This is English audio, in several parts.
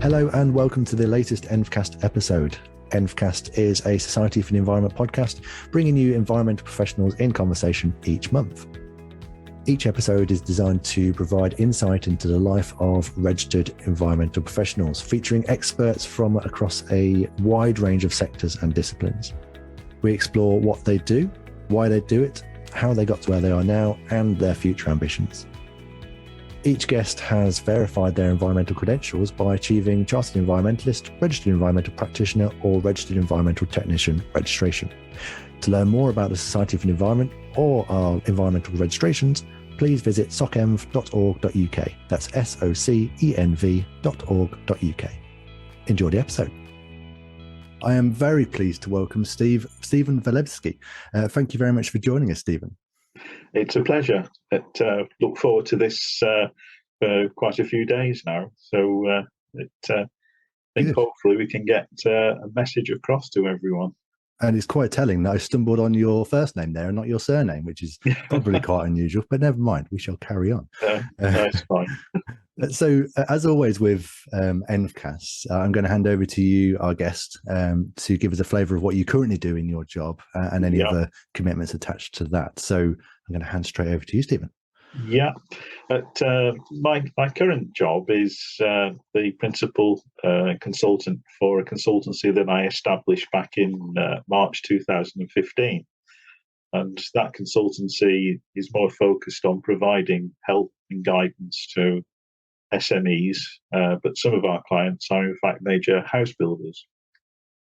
Hello and welcome to the latest EnvCast episode. EnvCast is a Society for the Environment podcast, bringing you environmental professionals in conversation each month. Each episode is designed to provide insight into the life of registered environmental professionals, featuring experts from across a wide range of sectors and disciplines. We explore what they do, why they do it, how they got to where they are now, and their future ambitions. Each guest has verified their environmental credentials by achieving Chartered Environmentalist, Registered Environmental Practitioner, or Registered Environmental Technician registration. To learn more about the Society for the Environment or our environmental registrations, please visit socenv.org.uk. That's SocEnv.org.uk. Enjoy the episode. I am very pleased to welcome Stephen Wielebski. Thank you very much for joining us, Stephen. It's a pleasure. Look forward to this for quite a few days now. So I think hopefully we can get a message across to everyone. And it's quite telling that I stumbled on your first name there and not your surname, which is probably quite unusual, but never mind, we shall carry on. That's fine. So as always with EnvCast, I'm going to hand over to you, our guest, to give us a flavour of what you currently do in your job and any other commitments attached to that. So I'm going to hand straight over to you, Stephen. Yeah, but my current job is the principal consultant for a consultancy that I established back in March 2015. And that consultancy is more focused on providing help and guidance to SMEs, but some of our clients are in fact major house builders.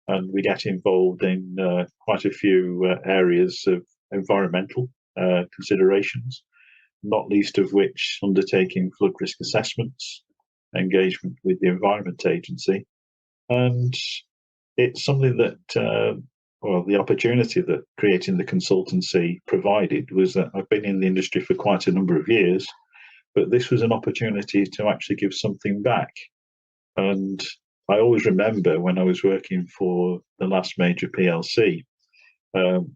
And we get involved in quite a few areas of environmental considerations, not least of which undertaking flood risk assessments, engagement with the Environment Agency. And it's something that, the opportunity that creating the consultancy provided was that I've been in the industry for quite a number of years, but this was an opportunity to actually give something back. And I always remember when I was working for the last major PLC,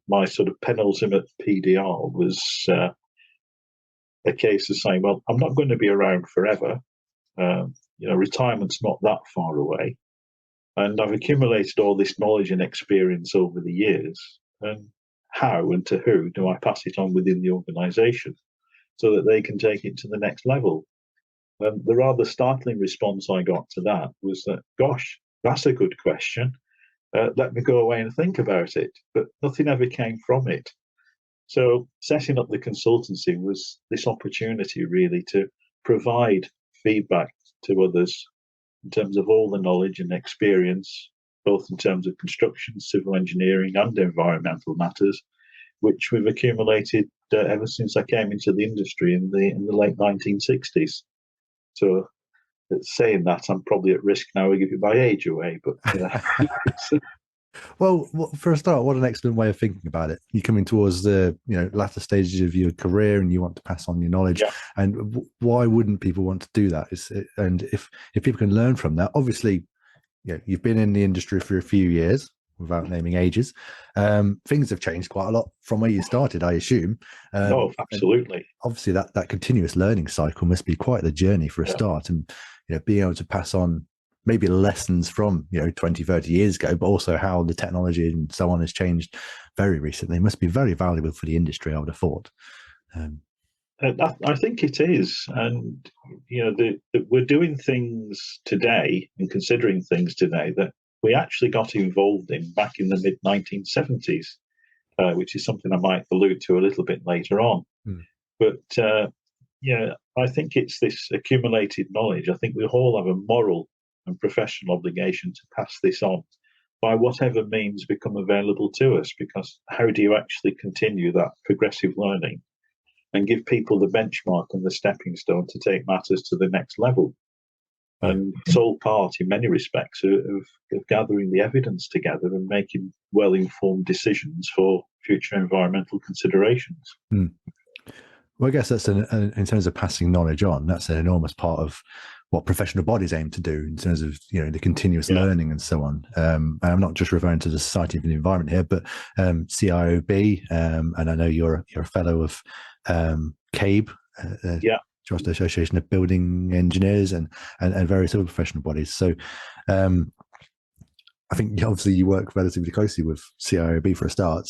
my sort of penultimate PDR was a case of saying, well, I'm not going to be around forever. Retirement's not that far away. And I've accumulated all this knowledge and experience over the years. And how and to who do I pass it on within the organisation so that they can take it to the next level? And the rather startling response I got to that was that, gosh, that's a good question. Let me go away and think about it. But nothing ever came from it. So setting up the consultancy was this opportunity really to provide feedback to others in terms of all the knowledge and experience, both in terms of construction, civil engineering and environmental matters, which we've accumulated ever since I came into the industry in the late 1960s. So saying that, I'm probably at risk now of giving my age away, but Well, for a start, what an excellent way of thinking about it. You're coming towards the latter stages of your career, and you want to pass on your knowledge. Yeah. And why wouldn't people want to do that? And if people can learn from that, obviously, you've been in the industry for a few years, without naming ages. Things have changed quite a lot from where you started, I assume. No, absolutely. Obviously, that continuous learning cycle must be quite the journey for a start, and being able to pass on maybe lessons from 20, 30 years ago, but also how the technology and so on has changed very recently. It must be very valuable for the industry, I would have thought. I think it is. And, we're doing things today and considering things today that we actually got involved in back in the mid-1970s, which is something I might allude to a little bit later on. But, I think it's this accumulated knowledge. I think we all have a moral and professional obligation to pass this on by whatever means become available to us, because how do you actually continue that progressive learning and give people the benchmark and the stepping stone to take matters to the next level? And it's all part, in many respects, of gathering the evidence together and making well-informed decisions for future environmental considerations. Well, I guess that's in terms of passing knowledge on, that's an enormous part of what professional bodies aim to do in terms of the continuous learning and so on. And I'm not just referring to the Society for the Environment here, but CIOB, and I know you're a fellow of CABE. Chartered Association of Building Engineers, and various other professional bodies. So I think obviously you work relatively closely with CIOB for a start,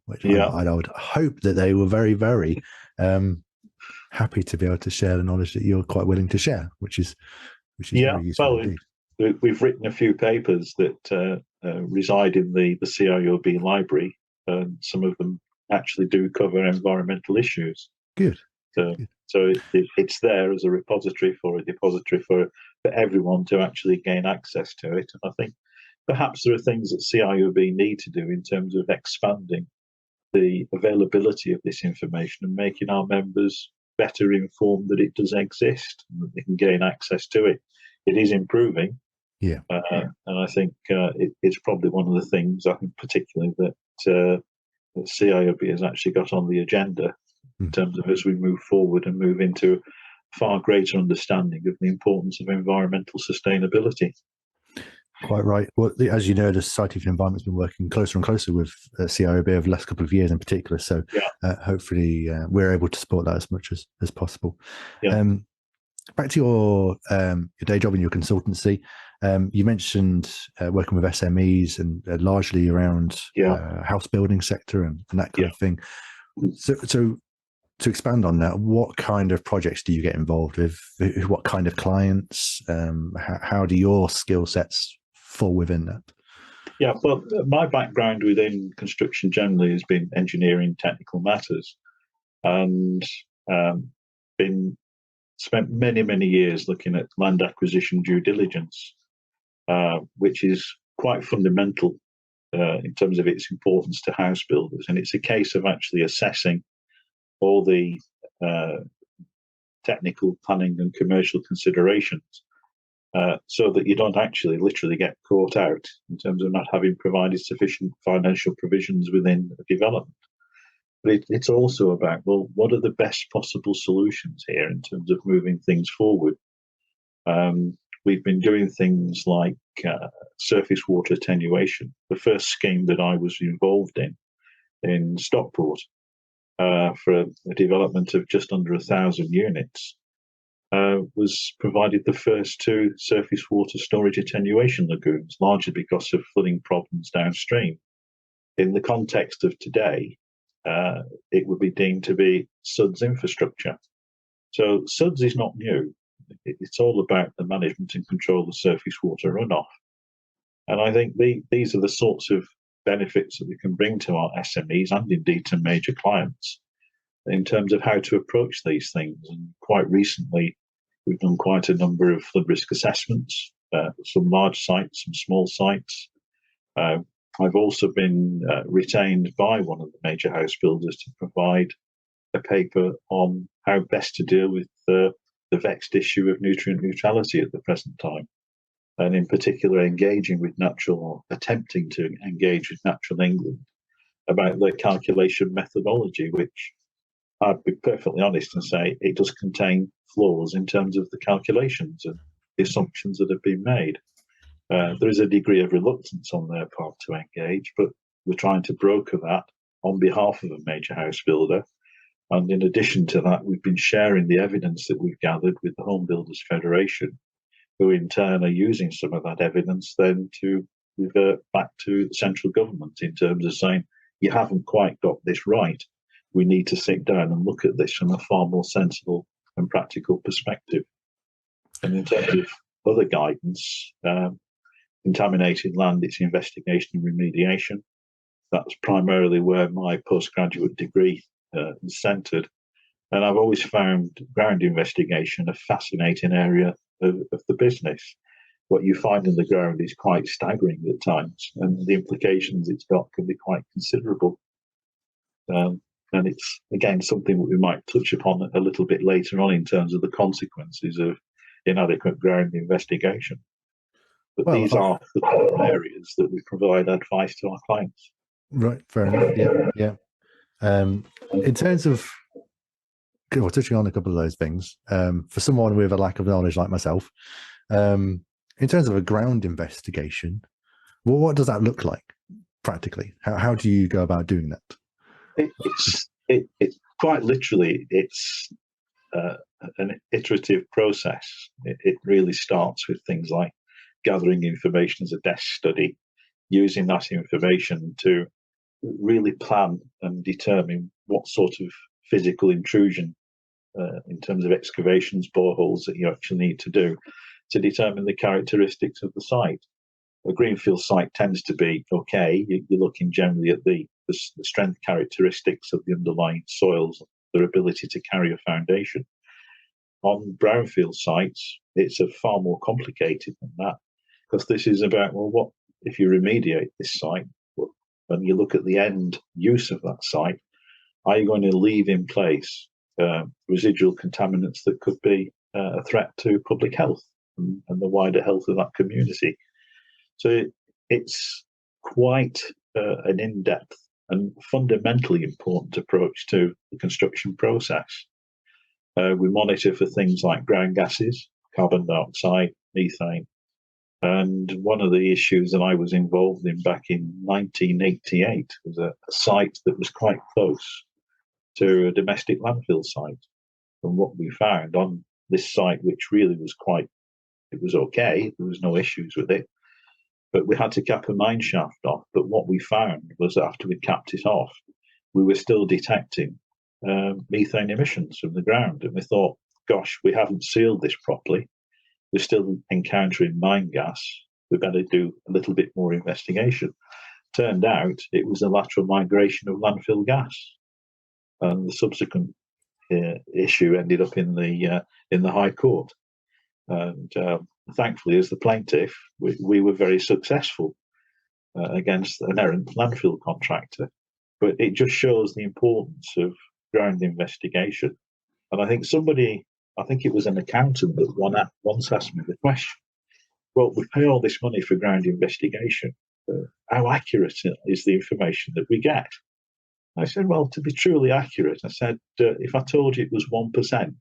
which I would hope that they were very, very happy to be able to share the knowledge that you're quite willing to share, which is very useful indeed. We've written a few papers that reside in the CIOB library, and some of them actually do cover environmental issues. Good. So it's there as a repository for everyone to actually gain access to it. And I think perhaps there are things that CIOB need to do in terms of expanding the availability of this information and making our members better informed that it does exist and that they can gain access to it. It is improving. Yeah. And I think it's probably one of the things, I think particularly that CIOB has actually got on the agenda in terms of as we move forward and move into far greater understanding of the importance of environmental sustainability. Quite right. Well, as you know, the Society for the Environment has been working closer and closer with CIOB over the last couple of years in particular. So hopefully we're able to support that as much as possible. Yeah. Back to your day job in your consultancy, you mentioned working with SMEs and largely around house building sector and that kind of thing. So to expand on that, what kind of projects do you get involved with? What kind of clients? How do your skill sets fall within that? Yeah, well, my background within construction generally has been engineering technical matters, and spent many years looking at land acquisition due diligence, which is quite fundamental in terms of its importance to house builders. And it's a case of actually assessing all the technical planning and commercial considerations so that you don't actually literally get caught out in terms of not having provided sufficient financial provisions within a development. But it's also about, well, what are the best possible solutions here in terms of moving things forward? We've been doing things like surface water attenuation. The first scheme that I was involved in Stockport for a development of just under 1,000 units was provided the first 2 surface water storage attenuation lagoons, largely because of flooding problems downstream. In the context of today, it would be deemed to be SUDS infrastructure. So SUDS is not new. It's all about the management and control of surface water runoff. And I think these are the sorts of benefits that we can bring to our SMEs and indeed to major clients in terms of how to approach these things. And quite recently, we've done quite a number of flood risk assessments, some large sites, some small sites. I've also been retained by one of the major house builders to provide a paper on how best to deal with the vexed issue of nutrient neutrality at the present time, and in particular attempting to engage with Natural England about their calculation methodology, which I'd be perfectly honest and say it does contain flaws in terms of the calculations and the assumptions that have been made. There is a degree of reluctance on their part to engage, but we're trying to broker that on behalf of a major house builder. And in addition to that, we've been sharing the evidence that we've gathered with the Home Builders Federation, who in turn are using some of that evidence then to revert back to the central government in terms of saying, you haven't quite got this right. We need to sit down and look at this from a far more sensible and practical perspective. And in terms of other guidance, contaminated land, its investigation and remediation. That's primarily where my postgraduate degree is centred. And I've always found ground investigation a fascinating area of the business. What you find in the ground is quite staggering at times, and the implications it's got can be quite considerable. And it's, again, something that we might touch upon a little bit later on in terms of the consequences of inadequate ground investigation. But these are the top areas that we provide advice to our clients. Right, fair enough. Yeah. In terms of, touching on a couple of those things, for someone with a lack of knowledge like myself, in terms of a ground investigation, what does that look like practically? How do you go about doing that? It's quite literally, it's a an iterative process. It really starts with things like gathering information as a desk study, using that information to really plan and determine what sort of physical intrusion in terms of excavations, boreholes that you actually need to do to determine the characteristics of the site. A greenfield site tends to be okay. You're looking generally at the strength characteristics of the underlying soils, their ability to carry a foundation. On brownfield sites, it's far more complicated than that, because this is about, well, what if you remediate this site? When you look at the end use of that site, are you going to leave in place residual contaminants that could be a threat to public health and the wider health of that community? So it's quite an in-depth and fundamentally important approach to the construction process. We monitor for things like ground gases, carbon dioxide, methane. And one of the issues that I was involved in back in 1988 was a site that was quite close to a domestic landfill site. And what we found on this site, which really was it was okay, there was no issues with it, but we had to cap a mine shaft off. But what we found was that after we capped it off, we were still detecting methane emissions from the ground. And we thought, gosh, we haven't sealed this properly. We're still encountering mine gas. We better do a little bit more investigation. Turned out it was a lateral migration of landfill gas. And the subsequent issue ended up in the High Court. And thankfully, as the plaintiff, we were very successful against an errant landfill contractor. But it just shows the importance of ground investigation. And I think it was an accountant that once asked me the question, well, we pay all this money for ground investigation. How accurate is the information that we get? I said, well, to be truly accurate, I said, if I told you it was 1%,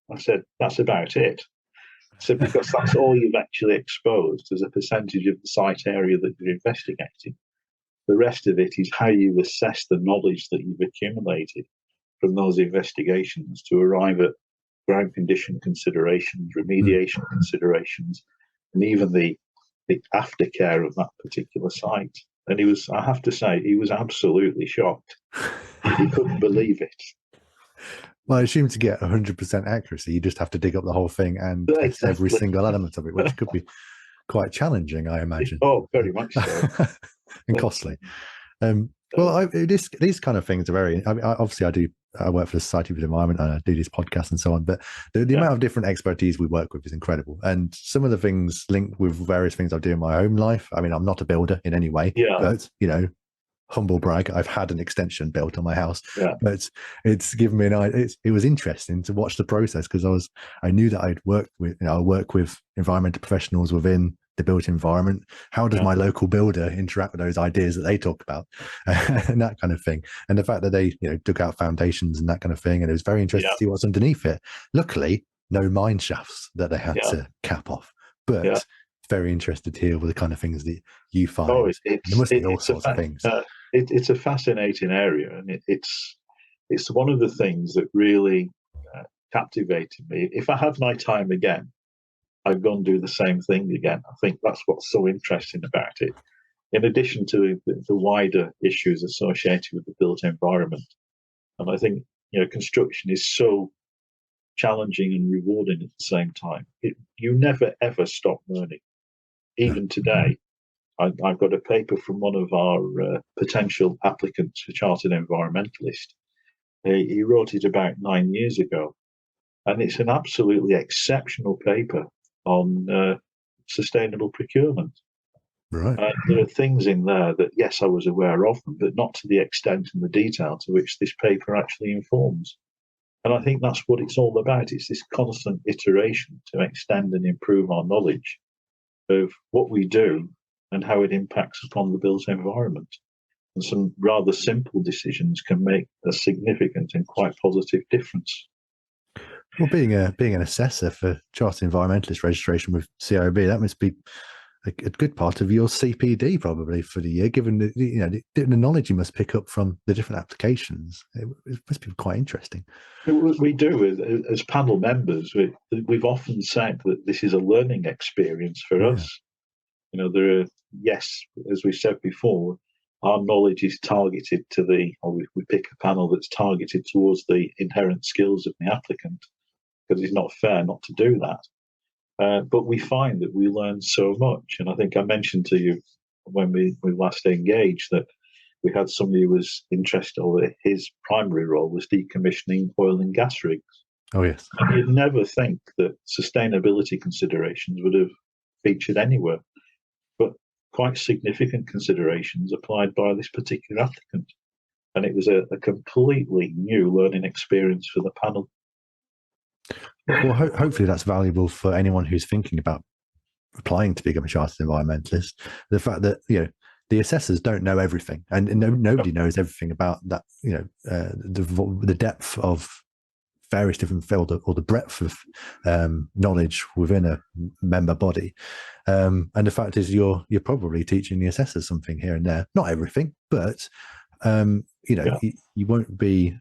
I said, that's about it. I said, because that's all you've actually exposed as a percentage of the site area that you're investigating. The rest of it is how you assess the knowledge that you've accumulated from those investigations to arrive at ground condition considerations, remediation considerations, and even the aftercare of that particular site. And I have to say, he was absolutely shocked. He couldn't believe it. Well, I assume to get 100% accuracy, you just have to dig up the whole thing and test every single element of it, which could be quite challenging, I imagine. Oh, very much so. And costly. Well, these kind of things are very. I mean, obviously, I work for the Society for the Environment and I do this podcast and so on. But the amount of different expertise we work with is incredible, and some of the things linked with various things I do in my home life. I mean, I'm not a builder in any way, but humble brag, I've had an extension built on my house. But it's given me an idea. It was interesting to watch the process because I knew that I'd work with I work with environmental professionals within the built environment. How does my local builder interact with those ideas that they talk about and that kind of thing? And the fact that they dug out foundations and that kind of thing, and it was very interesting to see what's underneath it. Luckily, no mine shafts that they had to cap off, but very interested to hear the kind of things that you find. Oh, there must be all sorts of things. It's a fascinating area, and it's one of the things that really captivated me. If I had my time again, I'd go and do the same thing again. I think that's what's so interesting about it. In addition to the wider issues associated with the built environment, and I think construction is so challenging and rewarding at the same time. You never ever stop learning. Even today, I've got a paper from one of our potential applicants for Chartered Environmentalist. He wrote it about 9 years ago, and it's an absolutely exceptional paper on sustainable procurement. Right. There are things in there that, yes, I was aware of them, but not to the extent and the detail to which this paper actually informs. And I think that's what it's all about. It's this constant iteration to extend and improve our knowledge of what we do and how it impacts upon the built environment. And some rather simple decisions can make a significant and quite positive difference. Well, being an assessor for Chartered Environmentalist registration with CIOB, that must be a good part of your CPD probably for the year, given the knowledge you must pick up from the different applications. It must be quite interesting. We do as panel members. We've often said that this is a learning experience for us. There are, yes, as we said before, our knowledge is targeted to we pick a panel that's targeted towards the inherent skills of the applicant, because it's not fair not to do that. But we find that we learn so much. And I think I mentioned to you when we last engaged that we had somebody who was interested, or his primary role was decommissioning oil and gas rigs. Oh, yes. And you'd never think that sustainability considerations would have featured anywhere, but quite significant considerations applied by this particular applicant. And it was a completely new learning experience for the panel. Well, hopefully that's valuable for anyone who's thinking about applying to become a chartered environmentalist. The fact that the assessors don't know everything, and nobody knows everything about that. The depth of various different fields, or the breadth of knowledge within a member body. And the fact is, you're probably teaching the assessors something here and there. Not everything, but you won't be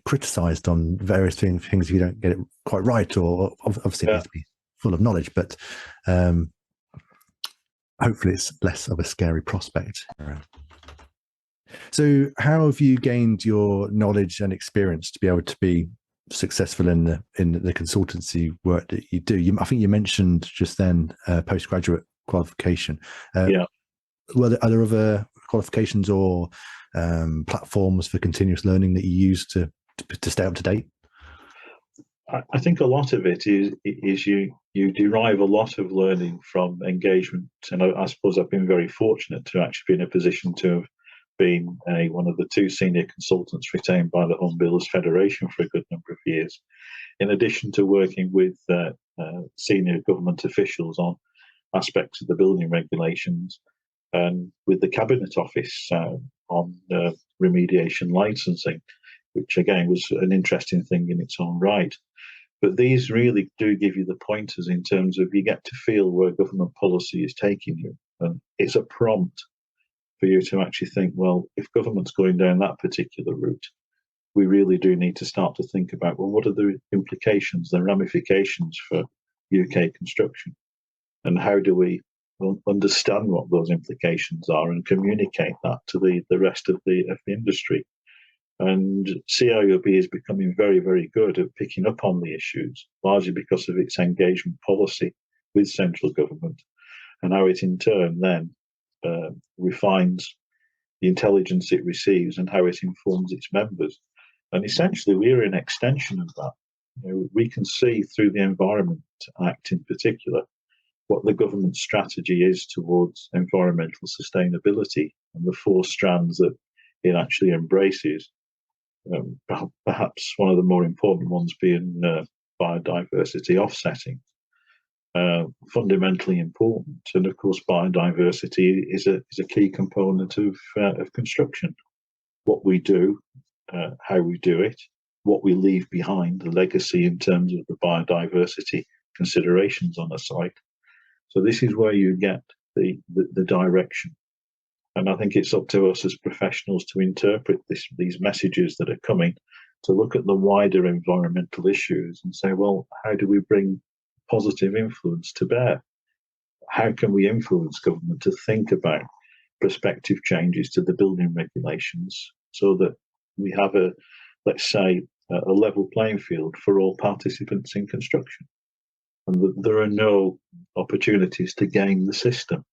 criticised on various things if you don't get it quite right, or obviously it needs to be full of knowledge, but hopefully it's less of a scary prospect. So how have you gained your knowledge and experience to be able to be successful in the consultancy work that you do? I think you mentioned just then postgraduate qualification. Are there other qualifications or platforms for continuous learning that you use to stay up to date? I think a lot of it is you derive a lot of learning from engagement, and I suppose I've been very fortunate to actually be in a position to have been one of the two senior consultants retained by the Home Builders Federation for a good number of years, in addition to working with senior government officials on aspects of the building regulations, and with the Cabinet Office on remediation licensing, which again was an interesting thing in its own right. But these really do give you the pointers in terms of you get to feel where government policy is taking you. And it's a prompt for you to actually think, well, if government's going down that particular route, we really do need to start to think about, well, what are the implications, the ramifications for UK construction? And how do we understand what those implications are and communicate that to the rest of the industry? And CIOB is becoming very, very good at picking up on the issues, largely because of its engagement policy with central government, and how it in turn then refines the intelligence it receives and how it informs its members. And essentially, we're an extension of that. We can see through the Environment Act in particular what the government strategy is towards environmental sustainability and the four strands that it actually embraces. Perhaps one of the more important ones being biodiversity offsetting, fundamentally important. And of course, biodiversity is a key component of construction. What we do, how we do it, what we leave behind, the legacy in terms of the biodiversity considerations on a site. So this is where you get the direction. And I think it's up to us as professionals to interpret these messages that are coming, to look at the wider environmental issues and say, well, how do we bring positive influence to bear? How can we influence government to think about prospective changes to the building regulations so that we have let's say, a level playing field for all participants in construction, and that there are no opportunities to game the system?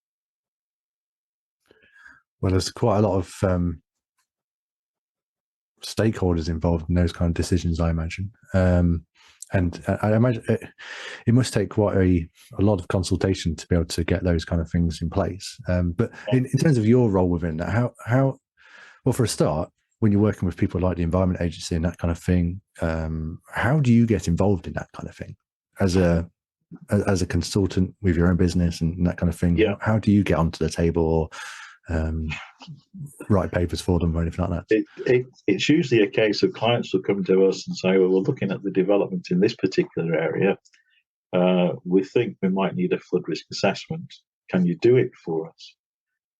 Well, there's quite a lot of stakeholders involved in those kind of decisions, I imagine. And I imagine it must take quite a lot of consultation to be able to get those kind of things in place. But in terms of your role within that, how well, for a start, when you're working with people like the Environment Agency and that kind of thing, how do you get involved in that kind of thing as a consultant with your own business and that kind of thing? Yeah. How do you get onto the table or write papers for them or anything like that? It's usually a case of clients will come to us and say, well, we're looking at the development in this particular area. we think we might need a flood risk assessment. Can you do it for us?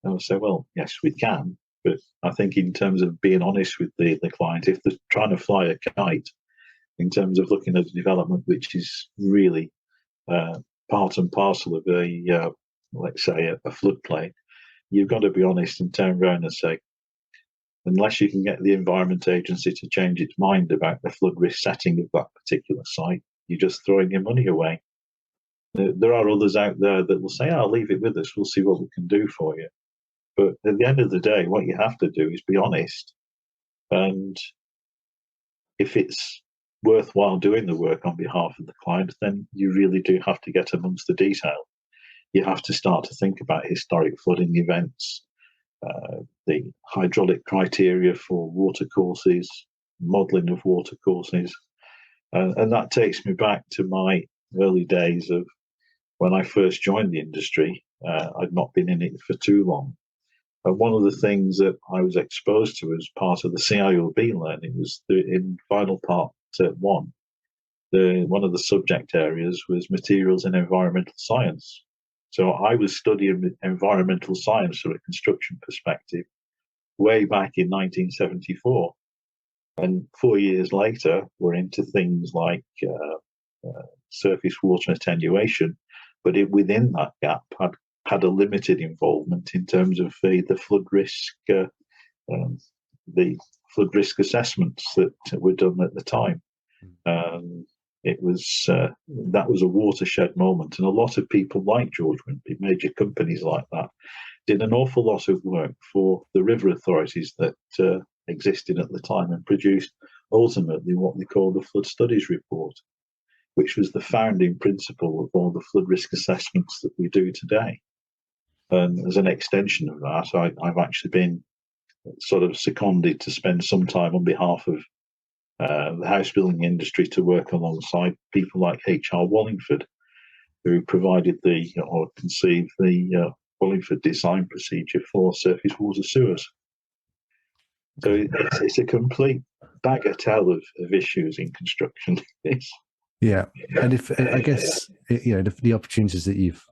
And I'll say, well, yes, we can. But I think in terms of being honest with the client, if they're trying to fly a kite, in terms of looking at a development which is really part and parcel of let's say, a floodplain, you've got to be honest and turn around and say, unless you can get the Environment Agency to change its mind about the flood risk setting of that particular site, you're just throwing your money away. There are others out there that will say, "I'll leave it with us. We'll see what we can do for you." But at the end of the day, what you have to do is be honest. And if it's worthwhile doing the work on behalf of the client, then you really do have to get amongst the detail. You have to start to think about historic flooding events, the hydraulic criteria for watercourses, modelling of watercourses. And that takes me back to my early days of when I first joined the industry. I'd not been in it for too long. And one of the things that I was exposed to as part of the CIOB learning was in final part one, one of the subject areas was materials and environmental science. So I was studying environmental science from a construction perspective way back in 1974. And 4 years later, we're into things like surface water attenuation, but within that gap had a limited involvement in terms of the flood risk, the flood risk assessments that were done at the time. It was that was a watershed moment, and a lot of people like George Wimpey, major companies like that, did an awful lot of work for the river authorities that existed at the time and produced ultimately what they call the Flood Studies Report, which was the founding principle of all the flood risk assessments that we do today. And as an extension of that, I've actually been sort of seconded to spend some time on behalf of the house building industry to work alongside people like H.R. Wallingford, who provided or conceived the Wallingford design procedure for surface water sewers. So it's a complete bagatelle of issues in construction. Yeah, and I guess the opportunities that you've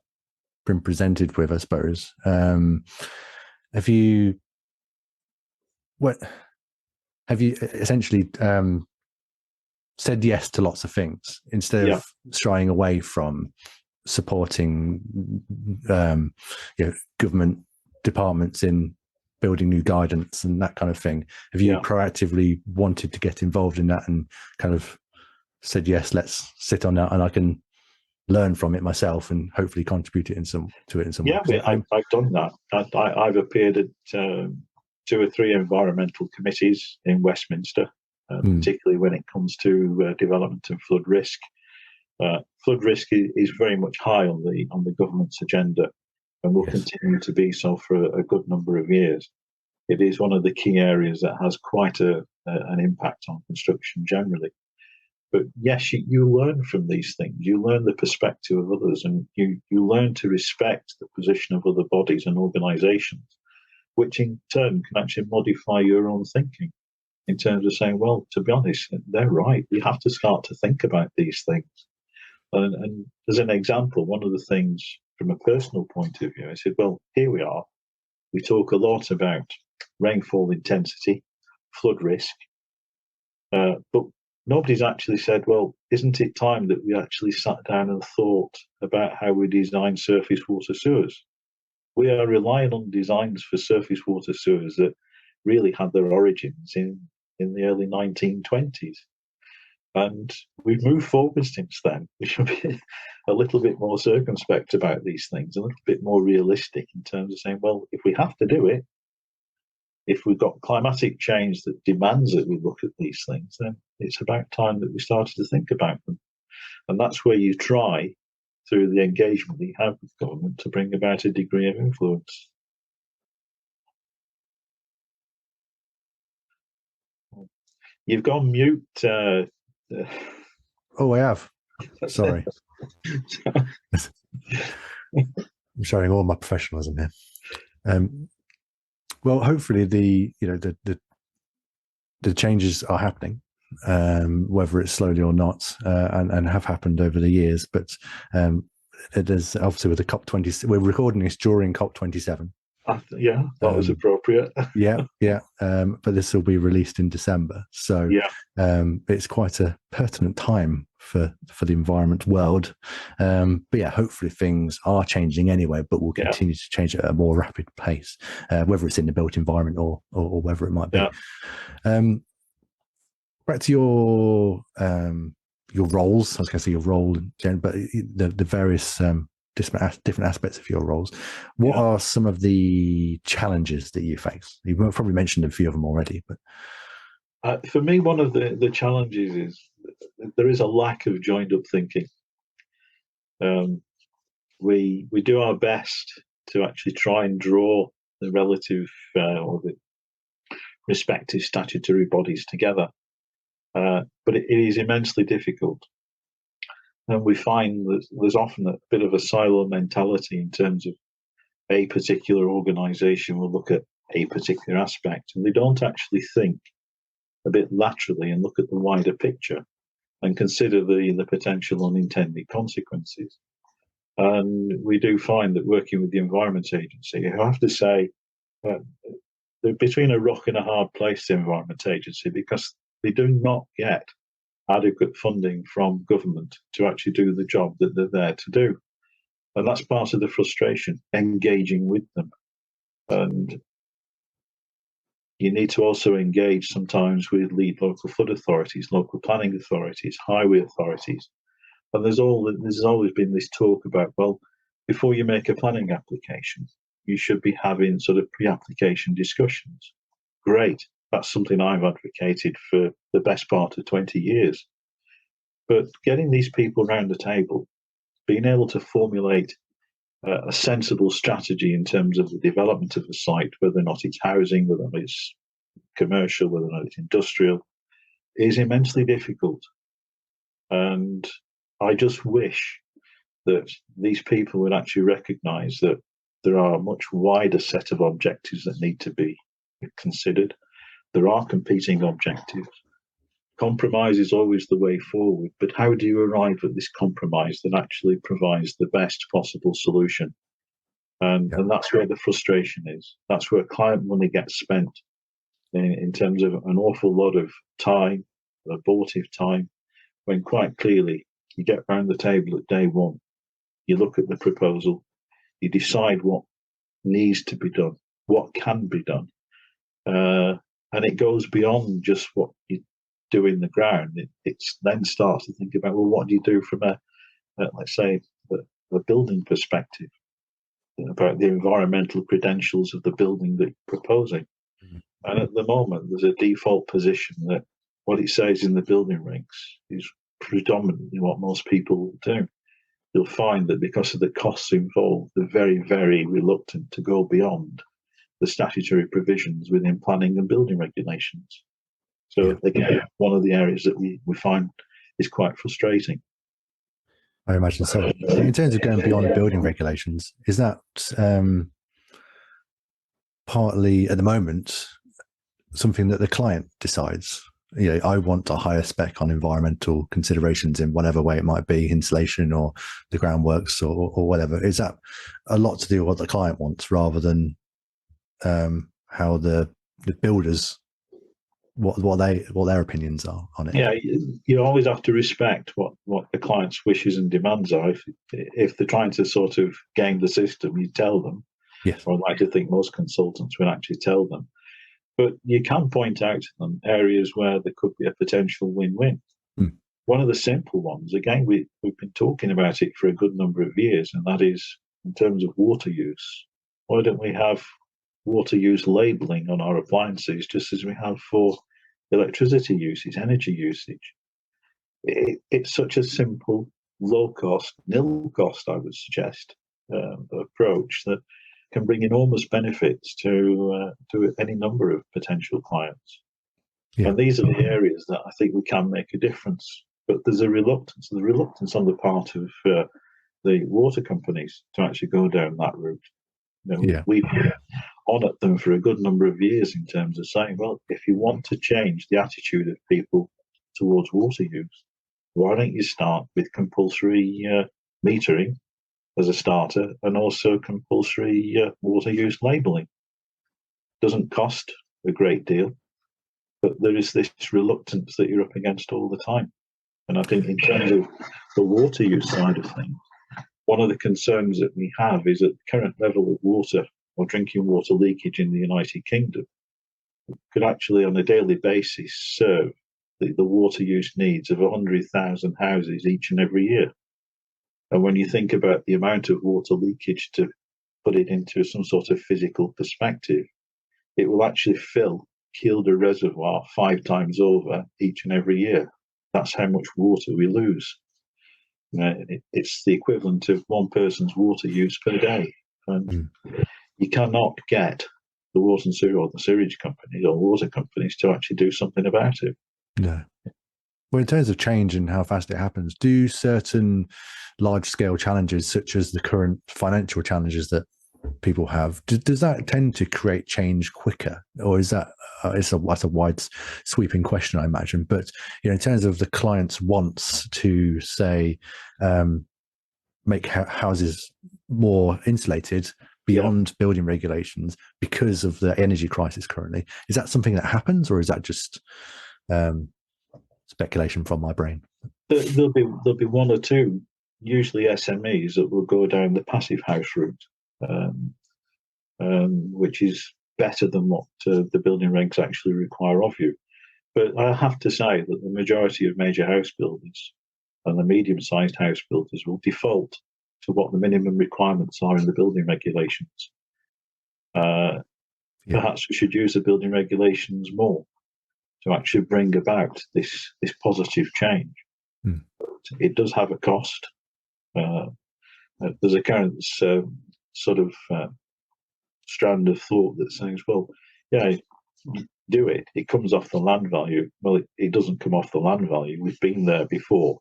been presented with, I suppose, have you essentially said yes to lots of things instead of shying away from supporting government departments in building new guidance and that kind of thing? Have you proactively wanted to get involved in that and kind of said, yes, let's sit on that and I can learn from it myself and hopefully contribute it in some way? Yeah, I've done that. I've appeared at 2 or 3 environmental committees in Westminster, particularly when it comes to development and flood risk. Flood risk is very much high on the government's agenda and will continue to be so for a good number of years. It is one of the key areas that has quite an impact on construction generally. But yes, you learn from these things. You learn the perspective of others, and you learn to respect the position of other bodies and organisations, which in turn can actually modify your own thinking in terms of saying, well, to be honest, they're right. We have to start to think about these things. And as an example, one of the things from a personal point of view, I said, well, here we are. We talk a lot about rainfall intensity, flood risk, but nobody's actually said, well, isn't it time that we actually sat down and thought about how we design surface water sewers? We are relying on designs for surface water sewers that really had their origins in the early 1920s. And we've moved forward since then. We should be a little bit more circumspect about these things, a little bit more realistic in terms of saying, well, if we have to do it, if we've got climatic change that demands that we look at these things, then it's about time that we started to think about them. And that's where you try, through the engagement that you have with government, to bring about a degree of influence. You've gone mute. Oh, I have. Sorry. I'm showing all my professionalism here. Well, hopefully the changes are happening, whether it's slowly or not, and have happened over the years. But there's obviously with the COP20, we're recording this during COP27. Yeah, that was appropriate. yeah. But this will be released in December, so it's quite a pertinent time for the environment world. But yeah, hopefully things are changing anyway, but will continue to change at a more rapid pace, whether it's in the built environment or whether it might be. Back to your roles. I was going to say your role, but the various different aspects of your roles. What are some of the challenges that you face? You've probably mentioned a few of them already, but for me, one of the challenges is there is a lack of joined up thinking. We do our best to actually try and draw the relative or the respective statutory bodies together, but it is immensely difficult. And we find that there's often a bit of a silo mentality in terms of a particular organisation will look at a particular aspect, and they don't actually think a bit laterally and look at the wider picture and consider the potential unintended consequences. And we do find that working with the Environment Agency, I have to say, they're between a rock and a hard place, the Environment Agency, because they do not get adequate funding from government to actually do the job that they're there to do. And that's part of the frustration, engaging with them. And you need to also engage sometimes with lead local flood authorities, local planning authorities, highway authorities. And there's always been this talk about, well, before you make a planning application, you should be having sort of pre-application discussions. Great. That's something I've advocated for the best part of 20 years. But getting these people around the table, being able to formulate a sensible strategy in terms of the development of the site, whether or not it's housing, whether or not it's commercial, whether or not it's industrial, is immensely difficult. And I just wish that these people would actually recognise that there are a much wider set of objectives that need to be considered. There are competing objectives. Compromise is always the way forward, but how do you arrive at this compromise that actually provides the best possible solution? And that's where the frustration is. That's where client money gets spent in terms of an awful lot of time, abortive time, when quite clearly you get round the table at day one, you look at the proposal, you decide what needs to be done, what can be done, and it goes beyond just what you do in the ground. It then starts to think about, well, what do you do from let's say, the building perspective, about the environmental credentials of the building that you're proposing. Mm-hmm. And at the moment, there's a default position that what it says in the building regs is predominantly what most people do. You'll find that because of the costs involved, they're very, very reluctant to go beyond the statutory provisions within planning and building regulations. So again, one of the areas that we find is quite frustrating. I imagine so. In terms of going beyond building regulations, is that partly at the moment something that the client decides? You know, I want a higher spec on environmental considerations in whatever way it might be, insulation or the groundworks or whatever. Is that a lot to do with what the client wants rather than how the builders, what their opinions are on it? Yeah, you always have to respect what the client's wishes and demands are. If they're trying to sort of game the system, you tell them. Yes. Or I'd like to think most consultants would actually tell them. But you can point out to them areas where there could be a potential win-win. Mm. One of the simple ones, again, we've been talking about it for a good number of years, and that is in terms of water use. Why don't we have water use labelling on our appliances just as we have for electricity usage, energy usage? It's such a simple, low-cost, nil-cost, I would suggest, approach that can bring enormous benefits to any number of potential clients. Yeah. And these are the areas that I think we can make a difference. But there's a reluctance on the part of the water companies to actually go down that route. You know, we've honoured them for a good number of years in terms of saying, well, if you want to change the attitude of people towards water use, why don't you start with compulsory metering as a starter, and also compulsory water use labelling? Doesn't cost a great deal, but there is this reluctance that you're up against all the time. And I think in terms of the water use side of things, one of the concerns that we have is that the current level of water or drinking water leakage in the United Kingdom could actually on a daily basis serve the water use needs of 100,000 houses each and every year. And when you think about the amount of water leakage, to put it into some sort of physical perspective, it will actually fill Kielder Reservoir 5 times over each and every year. That's how much water we lose. It's the equivalent of one person's water use per day. And you cannot get the water and sewer or the sewage companies or water companies to actually do something about it. No. Well, in terms of change and how fast it happens, do certain large-scale challenges, such as the current financial challenges that people have, does that tend to create change quicker, or is that that's a wide sweeping question, I imagine? But in terms of the client's wants to say make houses more insulated beyond building regulations because of the energy crisis currently, is that something that happens, or is that just speculation from my brain? There'll be one or two, usually SMEs, that will go down the passive house route, which is better than what the building regs actually require of you. But I have to say that the majority of major house builders and the medium-sized house builders will default to what the minimum requirements are in the building regulations. Perhaps we should use the building regulations more to actually bring about this positive change. It does have a cost. There's a current sort of strand of thought that says, well, yeah, you do it. It comes off the land value. Well, it doesn't come off the land value. We've been there before.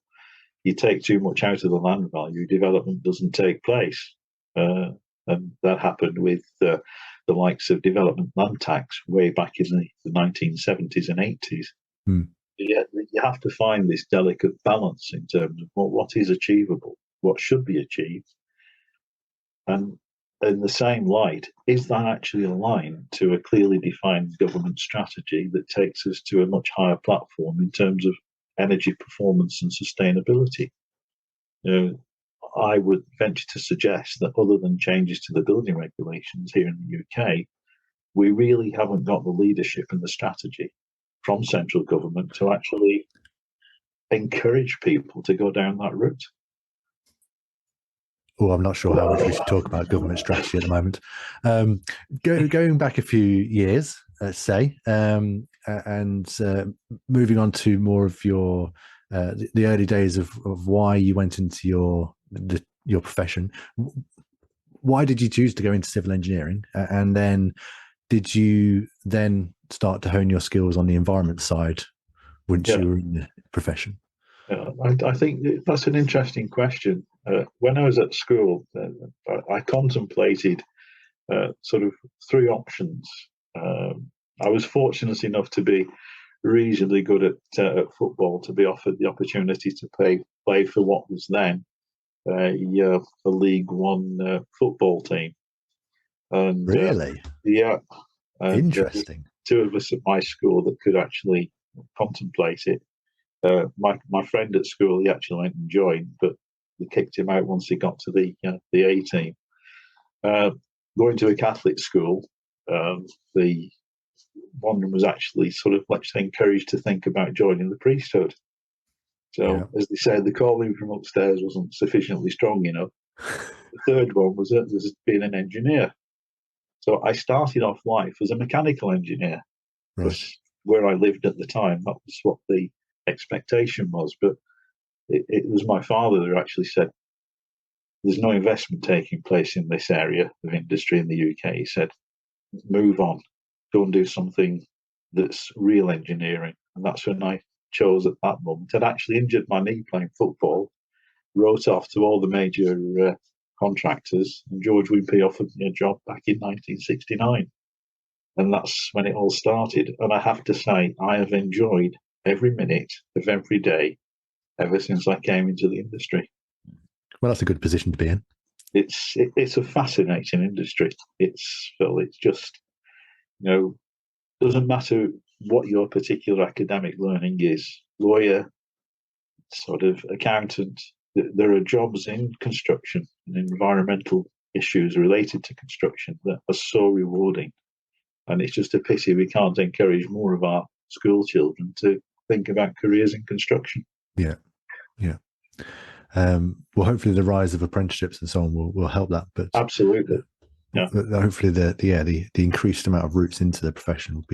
You take too much out of the land value, development doesn't take place. And that happened with the likes of development land tax way back in the 1970s and 80s. You have to find this delicate balance in terms of what is achievable, what should be achieved. And in the same light, is that actually aligned to a clearly defined government strategy that takes us to a much higher platform in terms of energy performance and sustainability? I would venture to suggest that other than changes to the building regulations here in the UK, we really haven't got the leadership and the strategy from central government to actually encourage people to go down that route. Oh, I'm not sure how much we should talk about government strategy at the moment. Going back a few years, let's say, and moving on to more of your the early days of why you went into your profession. Why did you choose to go into civil engineering, and then did you then start to hone your skills on the environment side once you were in the profession? I think that's an interesting question. When I was at school, I contemplated sort of 3 options. I was fortunate enough to be reasonably good at football, to be offered the opportunity to play for what was then a League One football team. And really? Yeah. And, interesting. 2 of us at my school that could actually contemplate it. My friend at school, he actually went and joined, but they kicked him out once he got to the A team. Going to a Catholic school, the one was actually sort of, let's say, encouraged to think about joining the priesthood. So, as they said, the calling from upstairs wasn't sufficiently strong enough. The third one was being an engineer. So I started off life as a mechanical engineer. Right. Where I lived at the time, that was what the expectation was. But it was my father who actually said, there's no investment taking place in this area of industry in the UK. He said, move on, go and do something that's real engineering. And that's when I chose at that moment. I'd actually injured my knee playing football, wrote off to all the major contractors, and George Wimpey offered me a job back in 1969. And that's when it all started. And I have to say, I have enjoyed every minute of every day ever since I came into the industry. Well, that's a good position to be in. It's a fascinating industry. It's just, doesn't matter what your particular academic learning is, lawyer, sort of accountant. There are jobs in construction and environmental issues related to construction that are so rewarding. And it's just a pity we can't encourage more of our school children to think about careers in construction. Yeah. Well, hopefully the rise of apprenticeships and so on will help that. But absolutely, hopefully the increased amount of routes into the profession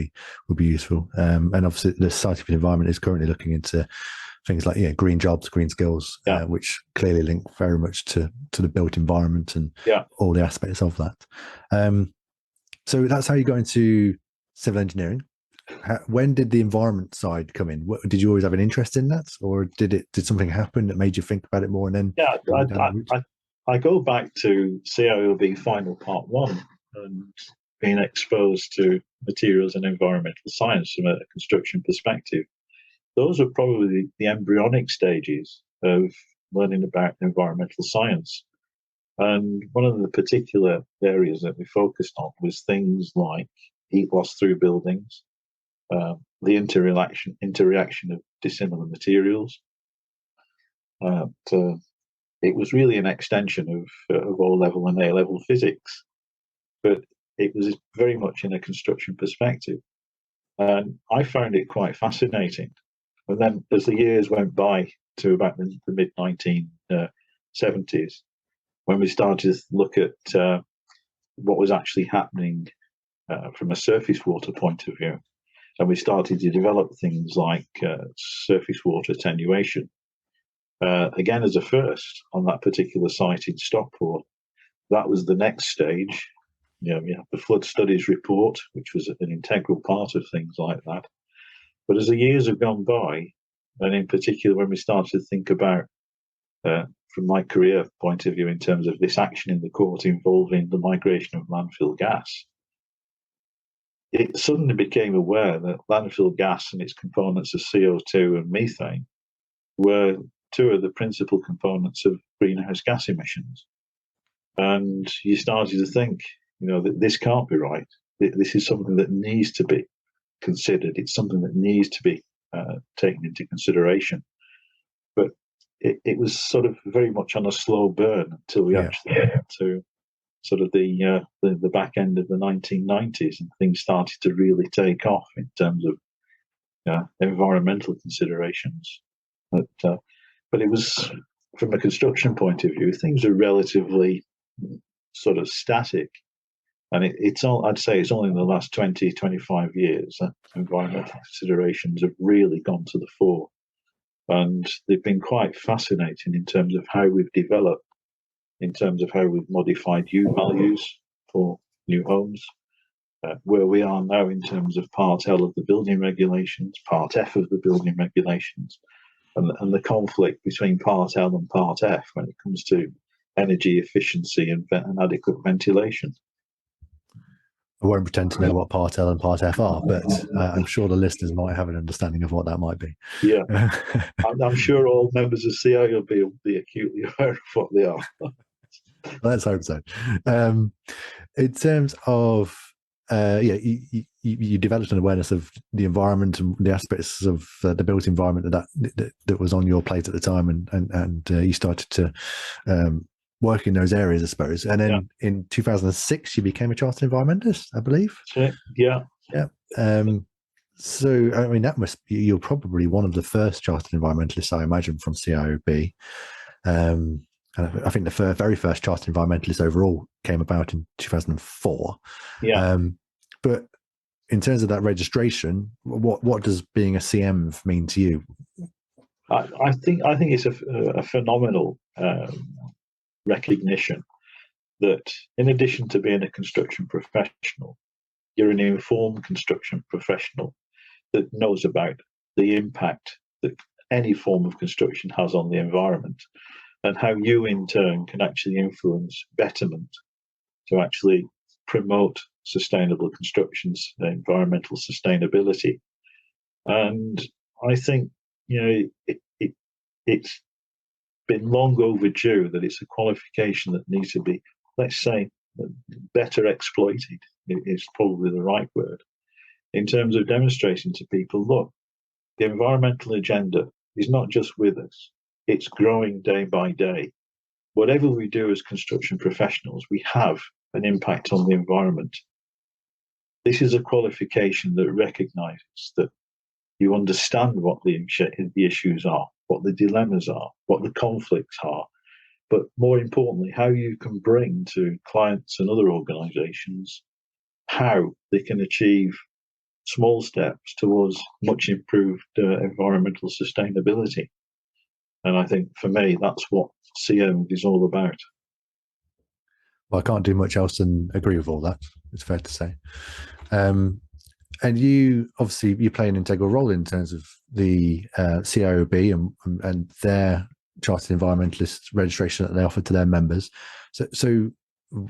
will be useful. And obviously the Society for the Environment is currently looking into things like green jobs, green skills, which clearly link very much to the built environment and all the aspects of that. So that's how you got into civil engineering. When did the environment side come in? Did you always have an interest in that, or did something happen that made you think about it more? And then I go back to CIOB Final Part 1 and being exposed to materials and environmental science from a construction perspective. Those are probably the embryonic stages of learning about environmental science. And one of the particular areas that we focused on was things like heat loss through buildings, the interaction of dissimilar materials. It was really an extension of O-level and A-level physics, but it was very much in a construction perspective. And I found it quite fascinating. And then as the years went by to about the mid-1970s, when we started to look at what was actually happening from a surface water point of view, and we started to develop things like surface water attenuation, again as a first on that particular site in Stockport. That was the next stage. We have the flood studies report, which was an integral part of things like that. But as the years have gone by, and in particular when we started to think about, from my career point of view, in terms of this action in the court involving the migration of landfill gas, it suddenly became aware that landfill gas and its components of CO2 and methane were two of the principal components of greenhouse gas emissions. And you started to think, that this can't be right. This is something that needs to be considered. It's something that needs to be taken into consideration. But it was sort of very much on a slow burn until we actually got to sort of the back end of the 1990s, and things started to really take off in terms of environmental considerations. But it was, from a construction point of view, things are relatively sort of static. And I'd say it's only in the last 20, 25 years that environmental considerations have really gone to the fore. And they've been quite fascinating in terms of how we've developed, in terms of how we've modified U values for new homes, where we are now in terms of Part L of the building regulations, Part F of the building regulations, and the conflict between Part L and Part F when it comes to energy efficiency and adequate ventilation. I won't pretend to know what Part L and Part F are, but I'm sure the listeners might have an understanding of what that might be. Yeah, I'm sure all members of CIOB will be acutely aware of what they are. Let's hope so. In terms of, you developed an awareness of the environment and the aspects of the built environment that was on your plate at the time, and you started to work in those areas, I suppose. And then in 2006, you became a Chartered Environmentalist, I believe. Yeah. So, I mean, you're probably one of the first Chartered Environmentalists, I imagine, from CIOB. And I think the very first Chartered Environmentalist overall came about in 2004. Yeah. But in terms of that registration, what does being a CEnv mean to you? I think it's a phenomenal recognition that in addition to being a construction professional, you're an informed construction professional that knows about the impact that any form of construction has on the environment, and how you in turn can actually influence betterment to actually promote sustainable construction's environmental sustainability. And I think, it's been long overdue that it's a qualification that needs to be, let's say, better exploited is probably the right word, in terms of demonstrating to people, look, the environmental agenda is not just with us, it's growing day by day. Whatever we do as construction professionals, we have an impact on the environment. This is a qualification that recognises that you understand what the issues are, what the dilemmas are, what the conflicts are, but more importantly, how you can bring to clients and other organisations how they can achieve small steps towards much improved environmental sustainability. And I think for me, that's what CEnv is all about. Well, I can't do much else than agree with all that. It's fair to say. And you obviously you play an integral role in terms of the CIOB and their Chartered Environmentalist registration that they offer to their members. So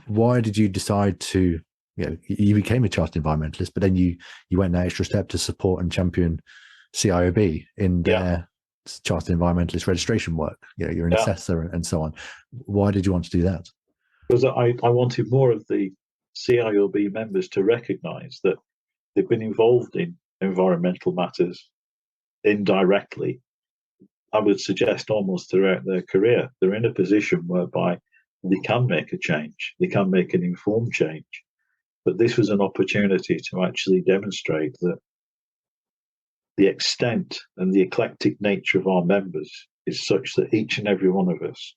why did you decide to, you became a Chartered Environmentalist, but then you went that extra step to support and champion CIOB in their Chartered Environmentalist registration work? You're an assessor and so on. Why did you want to do that? Because I wanted more of the CIOB members to recognise that they've been involved in environmental matters indirectly. I would suggest almost throughout their career. They're in a position whereby they can make a change, they can make an informed change. But this was an opportunity to actually demonstrate that the extent and the eclectic nature of our members is such that each and every one of us,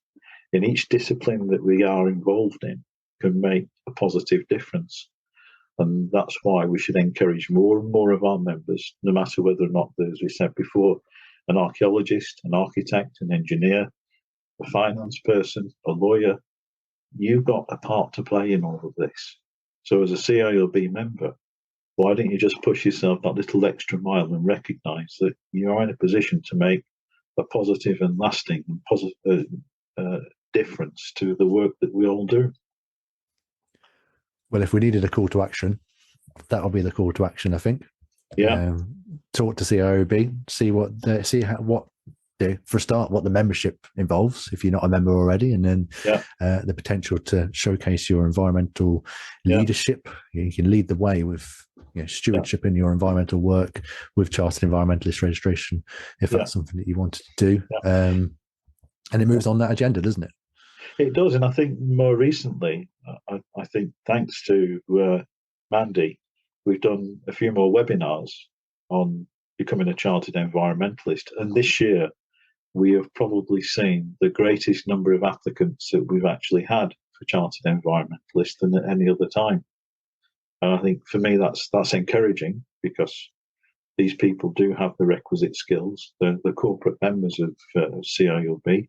in each discipline that we are involved in, can make a positive difference. And that's why we should encourage more and more of our members, no matter whether or not, as we said before, an archaeologist, an architect, an engineer, a finance person, a lawyer. You've got a part to play in all of this. So as a CIOB member, why don't you just push yourself that little extra mile and recognise that you're in a position to make a positive and lasting and positive difference to the work that we all do? Well, if we needed a call to action, that'll be the call to action, I think. Yeah. Talk to CIOB, for a start, what the membership involves if you're not a member already, and then the potential to showcase your environmental leadership. You can lead the way with stewardship in your environmental work with Chartered Environmentalist registration, if that's something that you wanted to do. And it moves on that agenda, doesn't it? It does, and I think more recently, I think thanks to Mandy, we've done a few more webinars on becoming a Chartered Environmentalist, and this year we have probably seen the greatest number of applicants that we've actually had for Chartered Environmentalist than at any other time. And I think for me that's encouraging, because these people do have the requisite skills. They're the corporate members of CIOB.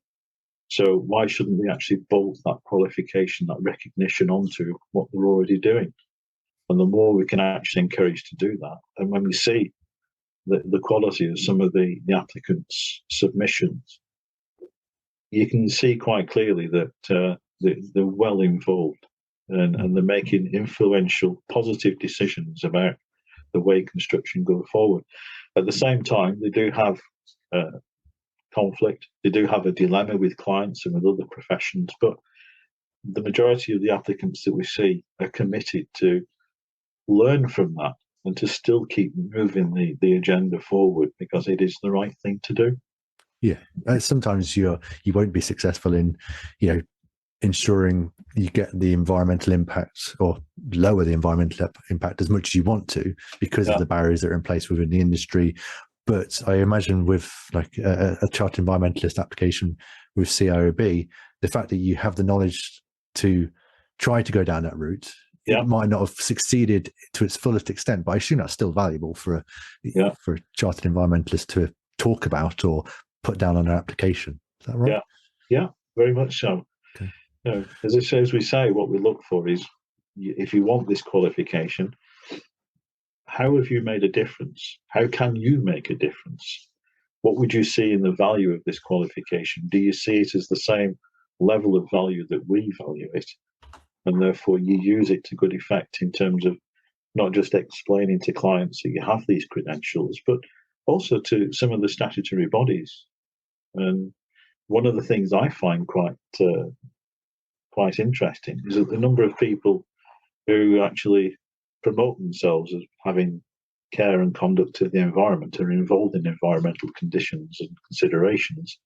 So why shouldn't we actually bolt that qualification, that recognition onto what they're already doing? And the more we can actually encourage to do that, and when we see the quality of some of the applicants' submissions, you can see quite clearly that they're well involved and they're making influential, positive decisions about the way construction goes forward. At the same time, they do have conflict. They do have a dilemma with clients and with other professions, but the majority of the applicants that we see are committed to learn from that and to still keep moving the agenda forward, because it is the right thing to do. Yeah, sometimes you won't be successful in, ensuring you get the environmental impact or lower the environmental impact as much as you want to, because of the barriers that are in place within the industry. But I imagine with like a Chartered Environmentalist application with CIOB, the fact that you have the knowledge to try to go down that route, it might not have succeeded to its fullest extent, but I assume that's still valuable for a Chartered Environmentalist to talk about or put down on an application. Is that right? Yeah, very much so. Okay. As we say, what we look for is, if you want this qualification, how have you made a difference? How can you make a difference? What would you see in the value of this qualification? Do you see it as the same level of value that we value it? And therefore you use it to good effect in terms of not just explaining to clients that you have these credentials, but also to some of the statutory bodies. And one of the things I find quite interesting is that the number of people who actually promote themselves as having care and conduct of the environment are involved in environmental conditions and considerations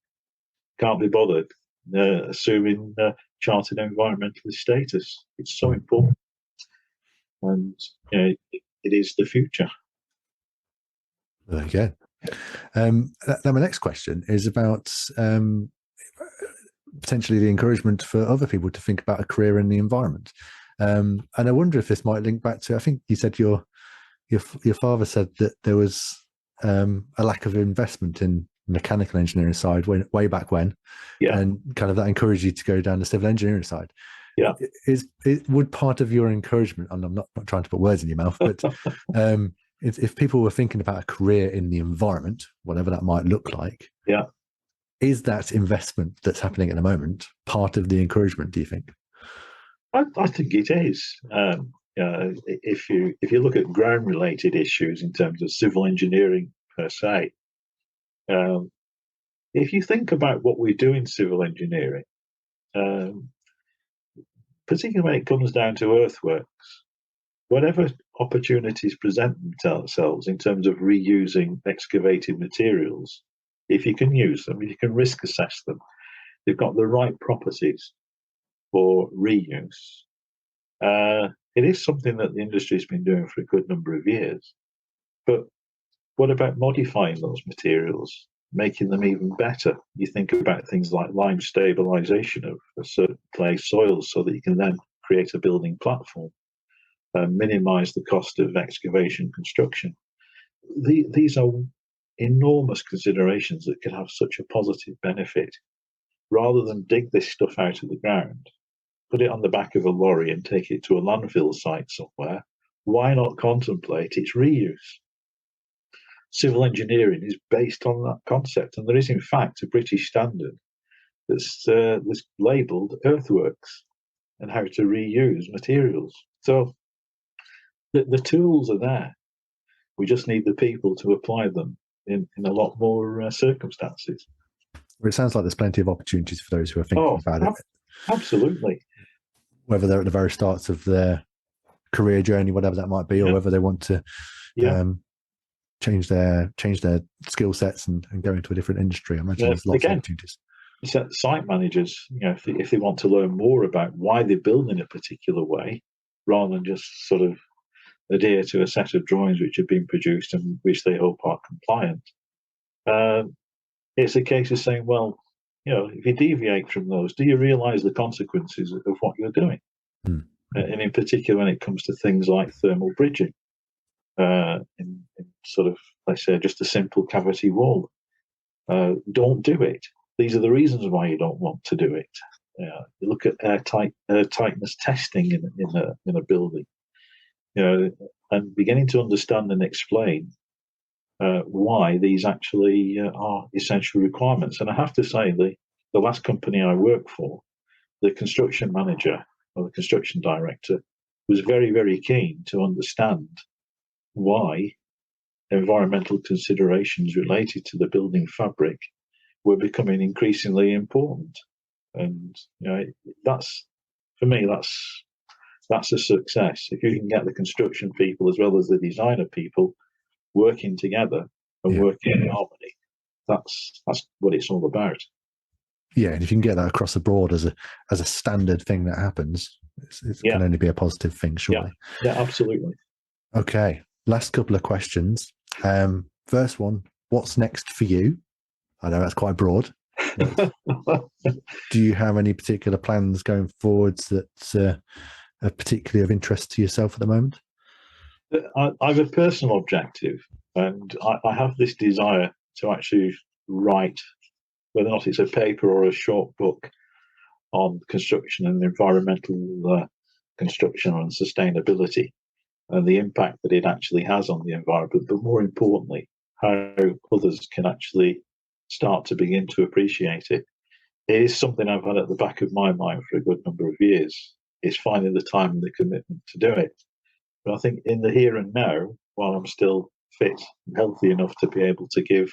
can't be bothered assuming Chartered Environmentalist status. It's so important, and it is the future. There you go. Now, my next question is about potentially the encouragement for other people to think about a career in the environment. And I wonder if this might link back to, I think you said your father said that there was a lack of investment in mechanical engineering side way back when, and kind of that encouraged you to go down the civil engineering side. Yeah, would part of your encouragement, and I'm not trying to put words in your mouth, but if people were thinking about a career in the environment, whatever that might look like, is that investment that's happening at the moment part of the encouragement, do you think? I think it is. If you look at ground related issues in terms of civil engineering per se, if you think about what we do in civil engineering, particularly when it comes down to earthworks, whatever opportunities present themselves in terms of reusing excavated materials, if you can use them, if you can risk assess them, they've got the right properties for reuse. It is something that the industry has been doing for a good number of years. But what about modifying those materials, making them even better? You think about things like lime stabilization of a certain clay soils so that you can then create a building platform, minimize the cost of excavation construction. These are enormous considerations that could have such a positive benefit. Rather than dig this stuff out of the ground, put it on the back of a lorry and take it to a landfill site somewhere, why not contemplate its reuse? Civil engineering is based on that concept, and there is in fact a British standard that's labelled earthworks and how to reuse materials. So the tools are there. We just need the people to apply them in a lot more circumstances. Well, it sounds like there's plenty of opportunities for those who are thinking about it. Absolutely. Whether they're at the very starts of their career journey, whatever that might be, or whether they want to change their skill sets and go into a different industry. I imagine there's lots of opportunities. Site managers, if they want to learn more about why they build in a particular way, rather than just sort of adhere to a set of drawings which have been produced and which they hope are compliant, it's a case of saying, well, if you deviate from those, do you realise the consequences of what you're doing? And in particular, when it comes to things like thermal bridging, in sort of, let's say, just a simple cavity wall, don't do it. These are the reasons why you don't want to do it. You look at air tightness testing in a building, and beginning to understand and explain why these actually are essential requirements. And I have to say, the last company I worked for, the construction manager or the construction director was very, very keen to understand why environmental considerations related to the building fabric were becoming increasingly important. And that's, for me, that's a success. If you can get the construction people as well as the designer people working together and working in harmony, that's what it's all about. Yeah, and if you can get that across the board as a standard thing that happens, it can only be a positive thing, surely. Yeah, absolutely. Okay, last couple of questions. First one, what's next for you? I know that's quite broad. Do you have any particular plans going forwards that are particularly of interest to yourself at the moment? I have a personal objective, and I have this desire to actually write, whether or not it's a paper or a short book, on construction and environmental construction and sustainability, and the impact that it actually has on the environment, but more importantly, how others can actually start to begin to appreciate it. It is something I've had at the back of my mind for a good number of years. It's finding the time and the commitment to do it. But I think in the here and now, while I'm still fit and healthy enough to be able to give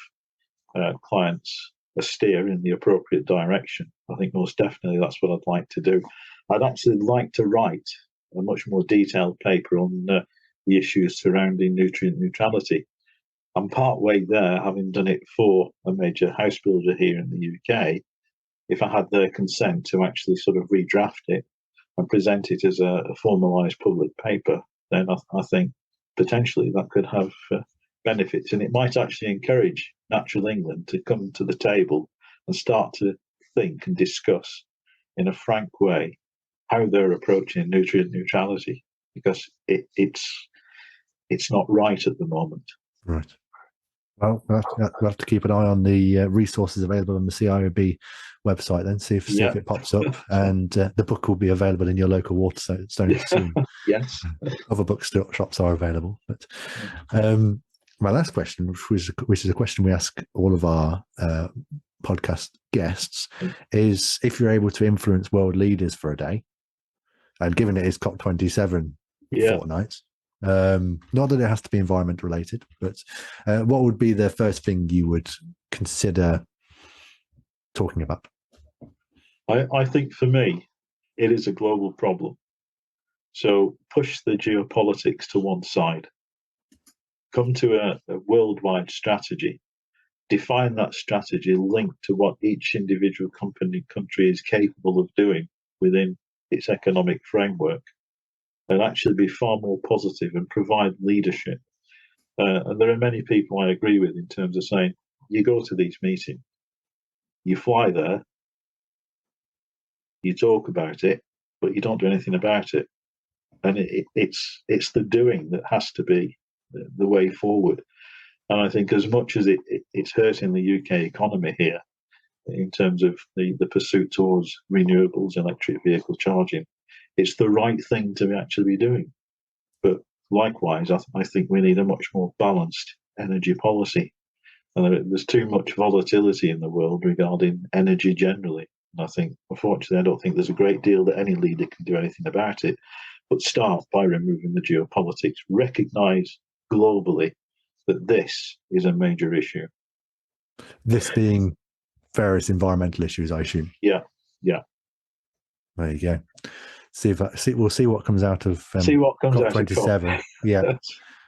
clients a steer in the appropriate direction. I think most definitely that's what I'd like to do. I'd actually like to write a much more detailed paper on the issues surrounding nutrient neutrality. I'm part way there, having done it for a major house builder here in the UK. If I had their consent to actually sort of redraft it and present it as a formalised public paper, then I think potentially that could have benefits, and it might actually encourage Natural England to come to the table and start to think and discuss in a frank way how they're approaching nutrient neutrality, because it's not right at the moment. Right. Well, we'll have to keep an eye on the resources available on the CIOB website then, see if it pops up. And the book will be available in your local Waterstones soon. Yes. Other bookstops are available. But my last question, which is a question we ask all of our podcast guests, is if you're able to influence world leaders for a day, and given it is COP27 fortnight, not that it has to be environment related, but what would be the first thing you would consider talking about? I think for me, it is a global problem. So push the geopolitics to one side. Come to a worldwide strategy. Define that strategy linked to what each individual country is capable of doing within its economic framework, and actually be far more positive and provide leadership. And there are many people I agree with in terms of saying, you go to these meetings, you fly there, you talk about it, but you don't do anything about it. And it's the doing that has to be the way forward. And I think as much as it's hurting the UK economy here in terms of the pursuit towards renewables, electric vehicle charging, it's the right thing to actually be doing. But likewise, I think we need a much more balanced energy policy. And there's too much volatility in the world regarding energy generally. And I think, unfortunately, I don't think there's a great deal that any leader can do anything about it. But start by removing the geopolitics. Recognise globally that this is a major issue. This being various environmental issues, I assume. Yeah. There you go. We'll see what comes out of COP27. Yeah,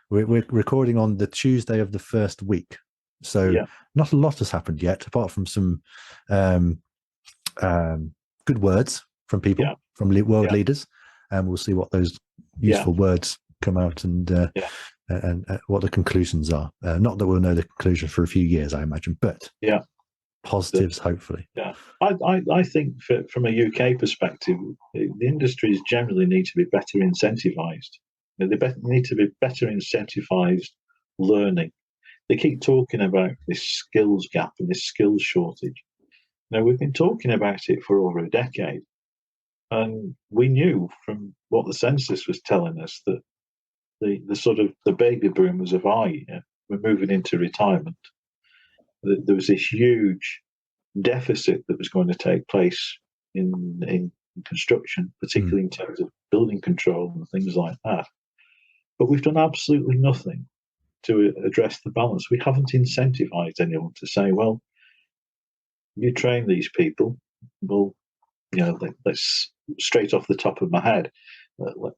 we're recording on the Tuesday of the first week, so not a lot has happened yet, apart from some good words from people, from world leaders, and we'll see what those useful words come out and what the conclusions are. Not that we'll know the conclusion for a few years, I imagine, but positives, hopefully. Yeah, I think from a UK perspective, the industries generally need to be better incentivised. They need to be better incentivised learning. They keep talking about this skills gap and this skills shortage. Now, we've been talking about it for over a decade, and we knew from what the census was telling us that the sort of the baby boomers of our year were moving into retirement. There was this huge deficit that was going to take place in construction, particularly in terms of building control and things like that. But we've done absolutely nothing to address the balance. We haven't incentivized anyone to say, well, you train these people, well, let's straight off the top of my head,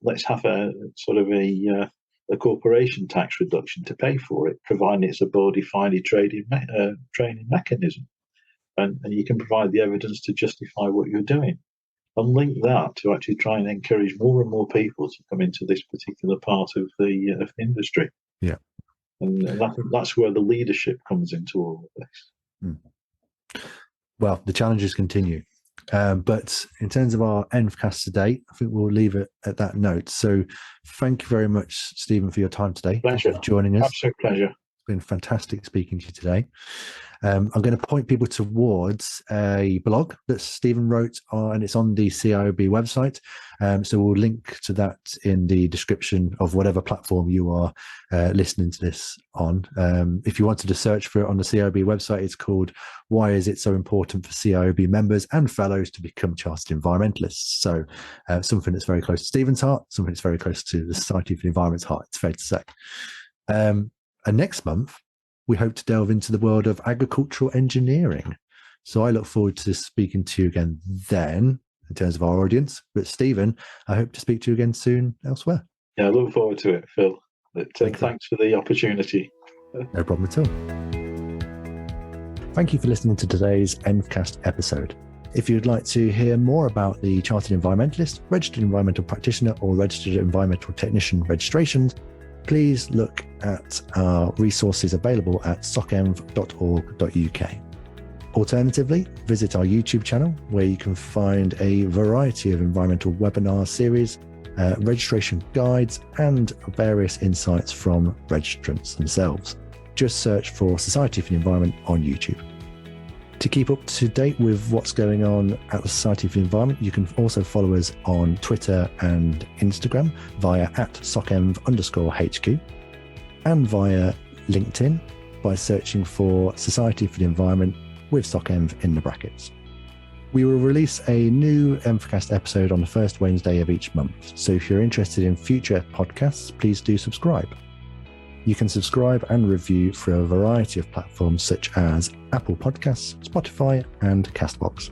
let's have a sort of a corporation tax reduction to pay for it, providing it's a bona fide training mechanism. And you can provide the evidence to justify what you're doing. And link that to actually try and encourage more and more people to come into this particular part of the industry. Yeah. And that's where the leadership comes into all of this. Well, the challenges continue. But in terms of our EnvCast today, I think we'll leave it at that note. So thank you very much, Stephen, for your time today. Pleasure. Thank you for joining us. Absolute pleasure. It's been fantastic speaking to you today. I'm going to point people towards a blog that Stephen wrote, and it's on the CIOB website. So we'll link to that in the description of whatever platform you are listening to this on. If you wanted to search for it on the CIOB website, it's called "Why Is It So Important for CIOB Members and Fellows to Become Chartered Environmentalists?" So something that's very close to Stephen's heart, something that's very close to the Society for the Environment's heart, it's fair to say. And next month, we hope to delve into the world of agricultural engineering. So I look forward to speaking to you again then in terms of our audience. But Stephen, I hope to speak to you again soon elsewhere. Yeah, I look forward to it, Phil. Thanks for the opportunity. No problem at all. Thank you for listening to today's EnvCast episode. If you'd like to hear more about the Chartered Environmentalist, Registered Environmental Practitioner, or Registered Environmental Technician registrations, please look at our resources available at socenv.org.uk. Alternatively, visit our YouTube channel where you can find a variety of environmental webinar series, registration guides, and various insights from registrants themselves. Just search for Society for the Environment on YouTube. To keep up to date with what's going on at the Society for the Environment, you can also follow us on Twitter and Instagram via @SocEnv_HQ and via LinkedIn by searching for Society for the Environment with SocEnv in the brackets. We will release a new EnvCast episode on the first Wednesday of each month. So if you're interested in future podcasts, please do subscribe. You can subscribe and review through a variety of platforms such as Apple Podcasts, Spotify, and Castbox.